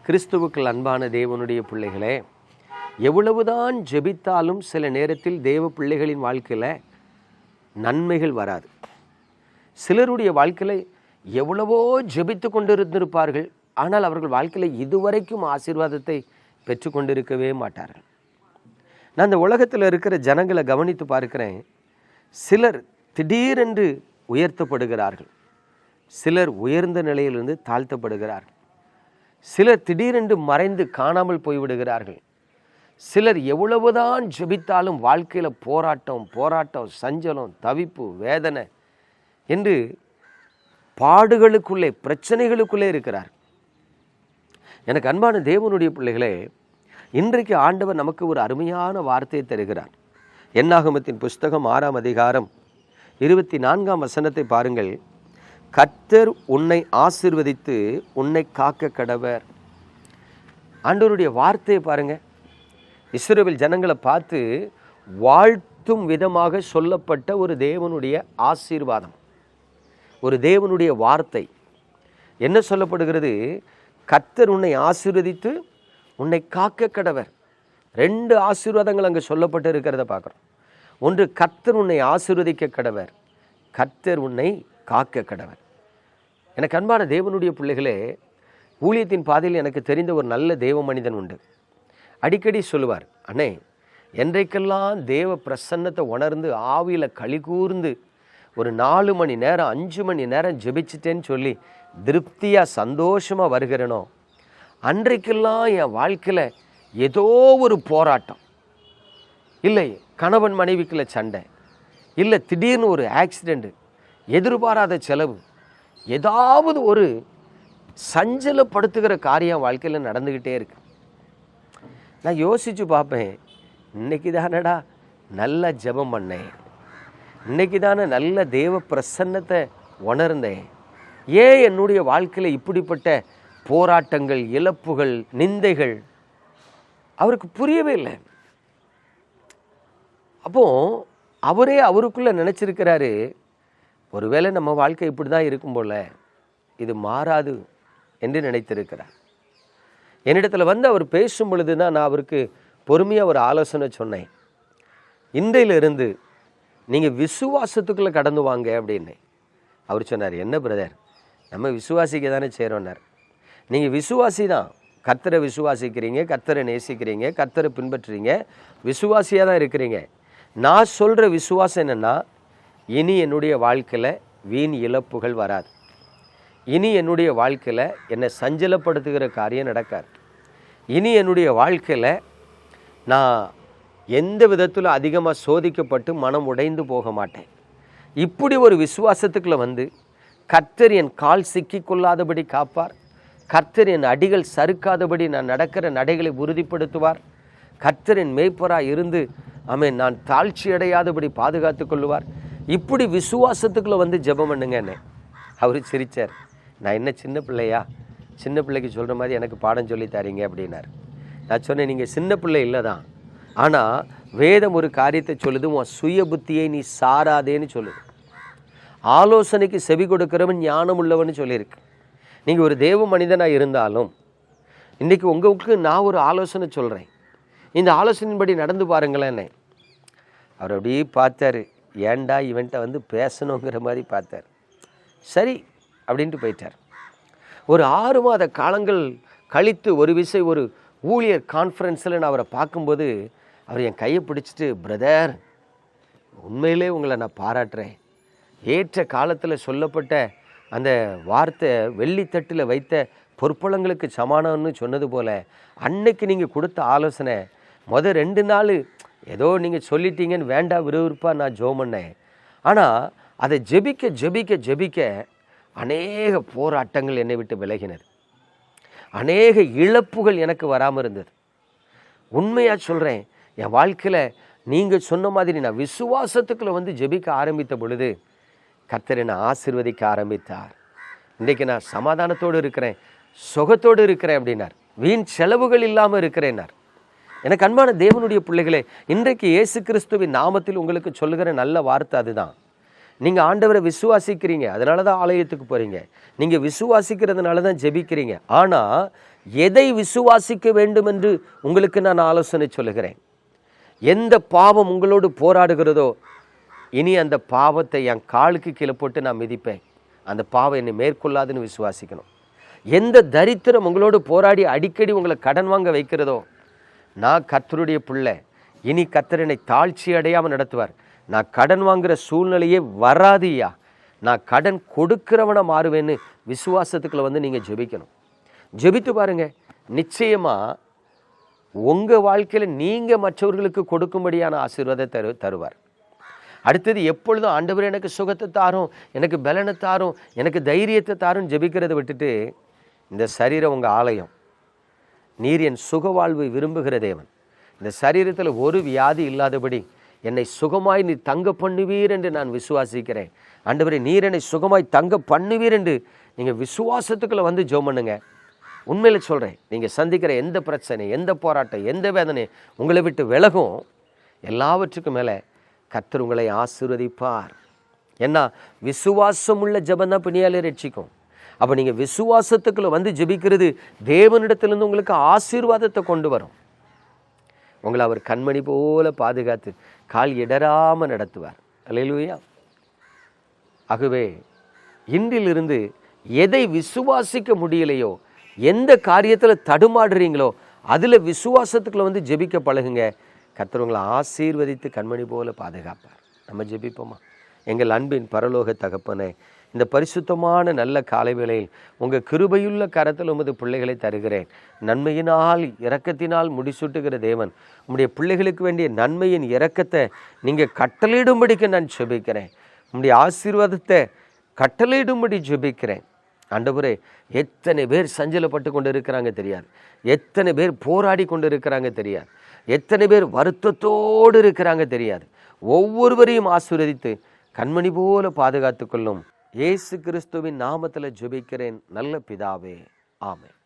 கிறிஸ்துவுக்குள் அன்பான தேவனுடைய பிள்ளைகளே, எவ்வளவுதான் ஜெபித்தாலும் சில நேரத்தில் தேவ பிள்ளைகளின் வாழ்க்கையில் நன்மைகள் வராது. சிலருடைய வாழ்க்கையில் எவ்வளவோ ஜெபித்து கொண்டிருந்திருப்பார்கள், ஆனால் அவர்கள் வாழ்க்கையில் இதுவரைக்கும் ஆசீர்வாதத்தை பெற்று கொண்டிருக்கவே மாட்டார்கள். நான் இந்த உலகத்தில் இருக்கிற ஜனங்களை கவனித்து பார்க்கிறேன். சிலர் திடீரென்று உயர்த்தப்படுகிறார்கள், சிலர் உயர்ந்த நிலையிலிருந்து தாழ்த்தப்படுகிறார்கள், சிலர் திடீரென்று மறைந்து காணாமல் போய்விடுகிறார்கள். சிலர் எவ்வளவுதான் ஜெபித்தாலும் வாழ்க்கையில் போராட்டம், சஞ்சலம், தவிப்பு, வேதனை என்று பாடுகளுக்குள்ளே, பிரச்சனைகளுக்குள்ளே இருக்கிறார். எனக்கு அன்பான தேவனுடைய பிள்ளைகளே, இன்றைக்கு ஆண்டவர் நமக்கு ஒரு அருமையான வார்த்தையை தருகிறார். என்னாகமத்தின் புஸ்தகம் 6ஆம் அதிகாரம் 24ஆம் வசனத்தை பாருங்கள். கர்த்தர் உன்னை ஆசீர்வதித்து உன்னை காக்க கடவர். ஆண்டவருடைய வார்த்தையை பாருங்க. இஸ்ரவேல் ஜனங்களை பார்த்து வாழ்த்தும் விதமாக சொல்லப்பட்ட ஒரு தேவனுடைய ஆசீர்வாதம், ஒரு தேவனுடைய வார்த்தை. என்ன சொல்லப்படுகிறது? கர்த்தர் உன்னை ஆசீர்வதித்து உன்னை காக்க கடவர். 2 ஆசீர்வாதங்கள் அங்கே சொல்லப்பட்டு இருக்கிறத பார்க்குறோம். ஒன்று, கர்த்தர் உன்னை ஆசீர்வதிக்க கடவர், கர்த்தர் உன்னை காக்க கடவர். எனக்கு அன்பான தேவனுடைய பிள்ளைகளே, ஊழியத்தின் பாதையில் எனக்கு தெரிந்த ஒரு நல்ல தேவ மனிதன் உண்டு. அடிக்கடி சொல்லுவார், அண்ணே, என்றைக்கெல்லாம் தேவ பிரசன்னத்தை உணர்ந்து ஆவியில் களி கூர்ந்து ஒரு 4 மணி நேரம் 5 மணி நேரம் ஜெபிச்சிட்டேன்னு சொல்லி திருப்தியாக சந்தோஷமாக வருகிறேனோ, அன்றைக்கெல்லாம் என் வாழ்க்கையில் ஏதோ ஒரு போராட்டம், இல்லை கணவன் மனைவிக்குள்ள சண்டை, இல்லை திடீர்னு ஒரு ஆக்சிடெண்ட்டு, எதிர்பாராத செலவு, ஏதாவது ஒரு சஞ்சலப்படுத்துகிற காரியம் வாழ்க்கையில் நடந்துக்கிட்டே இருக்கு. நான் யோசித்து பார்ப்பேன், இன்னைக்கு தானடா நல்ல ஜெபம் பண்ணேன், இன்னைக்கு தானே நல்ல தேவ பிரசன்னத்தை உணர்ந்தேன், ஏன் என்னுடைய வாழ்க்கையில் இப்படிப்பட்ட போராட்டங்கள், இழப்புகள், நிந்தைகள்? அவருக்கு புரியவே இல்லை. அப்போ அவரே அவருக்குள்ள நினச்சிருக்கிறாரு, ஒருவேளை நம்ம வாழ்க்கை இப்படி தான் இருக்கும் போல, இது மாறாது என்று நினைத்திருக்கிறார். என்னிடத்தில் வந்து அவர் பேசும் பொழுது தான் நான் அவருக்கு பொறுமையாக ஒரு ஆலோசனை சொன்னேன். இன்றையிலிருந்து நீங்கள் விசுவாசத்துக்குள்ளே கடந்து வாங்க அப்படின்னு. அவர் சொன்னார், என்ன பிரதர், நம்ம விசுவாசிக்க தானே செய்கிறோன்னார். நீங்கள் விசுவாசி தான், கர்த்தரை விசுவாசிக்கிறீங்க, கர்த்தரை நேசிக்கிறீங்க, கர்த்தரை பின்பற்றுறீங்க, விசுவாசியாக தான் இருக்கிறீங்க. நான் சொல்கிற விசுவாசம் என்னென்னா, இனி என்னுடைய வாழ்க்கையில் வீண் இழப்புகள் வராது, இனி என்னுடைய வாழ்க்கையில் என்னை சஞ்சலப்படுத்துகிற காரியம் நடக்காது, இனி என்னுடைய வாழ்க்கையில் நான் எந்த விதத்தில் அதிகமாக சோதிக்கப்பட்டு மனம் உடைந்து போக மாட்டேன். இப்படி ஒரு விசுவாசத்துக்குள்ளே வந்து கர்த்தர் என் கால் சிக்கி கொள்ளாதபடி காப்பார், கர்த்தர் என் அடிகள் சறுக்காதபடி நான் நடக்கிற நடைகளை உறுதிப்படுத்துவார், கர்த்தர் என் மேய்ப்பராக இருந்து நான் தாழ்ச்சி அடையாதபடி பாதுகாத்து கொள்ளுவார். இப்படி விசுவாசத்துக்குள்ளே வந்து ஜெபம் பண்ணுங்க என்ன. அவர் சிரித்தார். நான் என்ன சின்ன பிள்ளையா, சின்ன பிள்ளைக்கு சொல்கிற மாதிரி எனக்கு பாடம் சொல்லி தரீங்க அப்படின்னார். நான் சொன்னேன், நீங்கள் சின்ன பிள்ளை இல்லை தான், ஆனால் வேதம் ஒரு காரியத்தை சொல்லுது, உன் சுய புத்தியை நீ சாராதேன்னு சொல்லுது. ஆலோசனைக்கு செவி கொடுக்கிறவன் ஞானம் உள்ளவன்னு சொல்லியிருக்கு. நீங்கள் ஒரு தேவ மனிதனாக இருந்தாலும் இன்றைக்கி உங்களுக்கு நான் ஒரு ஆலோசனை சொல்கிறேன், இந்த ஆலோசனையின்படி நடந்து பாருங்களேன். அவர் அப்படியே பார்த்தாரு, ஏண்டா இவன்ட்ட வந்து பேசணுங்கிற மாதிரி பார்த்தார். சரி அப்படின்ட்டு போயிட்டார். ஒரு 6 மாத காலங்கள் கழித்து ஒரு ஒரு ஊழியர் கான்ஃபரன்ஸில் நான் அவரை பார்க்கும்போது அவர் என் கையை பிடிச்சிட்டு, பிரதர், உண்மையிலே உங்களை நான் பாராட்டுறேன், ஏற்ற காலத்தில் சொல்லப்பட்ட அந்த வார்த்தை வெள்ளித்தட்டில் வைத்த பொற்பளங்களுக்கு சமானம்னு சொன்னது போல் அன்னைக்கு நீங்கள் கொடுத்த ஆலோசனை 2 நாள் ஏதோ நீங்கள் சொல்லிட்டீங்கன்னு வேண்டாம் விறுவிறுப்பாக நான் ஜெபம் பண்ணேன். ஆனால் அதை ஜெபிக்க அநேக போராட்டங்கள் என்னை விட்டு விலகினது, அநேக இழப்புகள் எனக்கு வராமல் இருந்தது. உண்மையாக சொல்கிறேன், என் வாழ்க்கையில் நீங்கள் சொன்ன மாதிரி நான் விசுவாசத்துக்குள்ளே வந்து ஜெபிக்க ஆரம்பித்த பொழுது கர்த்தர் என்னை ஆசீர்வதிக்க ஆரம்பித்தார். இன்றைக்கு நான் சமாதானத்தோடு இருக்கிறேன், சுகத்தோடு இருக்கிறேன் அப்படின்னார். வீண் செலவுகள் இல்லாமல் இருக்கிறேன்னார். எனக்கு அன்பான தேவனுடைய பிள்ளைகளே, இன்றைக்கு இயேசு கிறிஸ்துவின் நாமத்தில் உங்களுக்கு சொல்லுகிற நல்ல வார்த்தை அதுதான். நீங்கள் ஆண்டவரை விசுவாசிக்கிறீங்க, அதனால தான் ஆலயத்துக்கு போகிறீங்க. நீங்கள் விசுவாசிக்கிறதுனால தான் ஜெபிக்கிறீங்க. ஆனால் எதை விசுவாசிக்க வேண்டும் என்று உங்களுக்கு நான் ஆலோசனை சொல்லுகிறேன். எந்த பாவம் உங்களோடு போராடுகிறதோ, இனி அந்த பாவத்தை என் காலுக்கு கீழே போட்டு நான் மிதிப்பேன், அந்த பாவம் என்னை மேற்கொள்ளாதுன்னு விசுவாசிக்கணும். எந்த தரித்திரம் உங்களோடு போராடி அடிக்கடி உங்களை கடன் வாங்க வைக்கிறதோ, நான் கர்த்தருடைய பிள்ளை, இனி கர்த்தர் என்னை தாழ்ச்சி அடையாமல் நடத்துவார், நான் கடன் வாங்குகிற சூழ்நிலையே வராதுயா, நான் கடன் கொடுக்கிறவனை மாறுவேன்னு விசுவாசத்துக்குள்ள வந்து நீங்கள் ஜெபிக்கணும். ஜெபித்து பாருங்க, நிச்சயமாக உங்கள் வாழ்க்கையில் நீங்கள் மற்றவர்களுக்கு கொடுக்கும்படியான ஆசீர்வாதத்தை தருவார். அடுத்தது, எப்பொழுதும் ஆண்டவர் எனக்கு சுகத்தை தாரும், எனக்கு பலனை தாரும், எனக்கு தைரியத்தை தாரும் ஜெபிக்கிறத விட்டுட்டு, இந்த சரீரம் உங்கள் ஆலயம், நீர் என் சுக வாழ்வை விரும்புகிற தேவன், இந்த சரீரத்தில் ஒரு வியாதி இல்லாதபடி என்னை சுகமாய் நீர் தங்க பண்ணுவீர் என்று நான் விசுவாசிக்கிறேன். ஆண்டவரே, நீர் என்னை சுகமாய் தங்க பண்ணுவீர் என்று நீங்கள் விசுவாசத்துக்குள்ளே வந்து ஜெபம் பண்ணுங்க. உண்மையில சொல்கிறேன், நீங்கள் சந்திக்கிற எந்த பிரச்சனை, எந்த போராட்டம், எந்த வேதனை உங்களை விட்டு விலகும். எல்லாவற்றுக்கும் மேலே கர்த்தர் உங்களை ஆசீர்வதிப்பார். ஏன்னா விசுவாசம் உள்ள ஜெபம் தான் பிணியாலே ரட்சிக்கும். அப்போ நீங்கள் விசுவாசத்துக்குள்ளே வந்து ஜெபிக்கிறது தேவனிடத்திலிருந்து உங்களுக்கு ஆசீர்வாதத்தை கொண்டு வரும். உங்களை அவர் கண்மணி போல பாதுகாத்து கால் இடராமல் நடத்துவார். அல்லேலூயா. ஆகவே இன்றிலிருந்து எதை விசுவாசிக்க முடியலையோ, எந்த காரியத்தில் தடுமாடுறீங்களோ, அதில் விசுவாசத்துக்குள்ள வந்து ஜெபிக்க பழகுங்க. கர்த்தர் உங்களை ஆசீர்வதித்து கண்மணி போல பாதுகாப்பார். நம்ம ஜெபிப்போமா? எங்கள் அன்பின் பரலோக தகப்பனே, இந்த பரிசுத்தமான நல்ல காலை வேளையில் உங்கள் கிருபையுள்ள கரத்தில் உமது பிள்ளைகளை தருகிறேன். நன்மையினால் இரக்கத்தினால் முடிசூட்டுகிற தேவன், உம்முடைய பிள்ளைகளுக்கு வேண்டிய நன்மையின் இரக்கத்தை நீங்கள் கட்டளையிடும்படிக்கு நான் ஜெபிக்கிறேன். உம்முடைய ஆசீர்வாதத்தை கட்டளையிடும்படி ஜெபிக்கிறேன். ஆண்டவரே, எத்தனை பேர் சஞ்சலப்பட்டு கொண்டு இருக்கிறாங்க தெரியாது, எத்தனை பேர் போராடி கொண்டு இருக்கிறாங்க தெரியாது, எத்தனை பேர் வருத்தத்தோடு இருக்கிறாங்க தெரியாது. ஒவ்வொருவரையும் ஆசீர்வதித்து கண்மணி போல பாதுகாத்துக் கொள்ளும். இயேசு கிறிஸ்துவின் நாமத்தில் ஜெபிக்கிறேன் நல்ல பிதாவே, ஆமென்.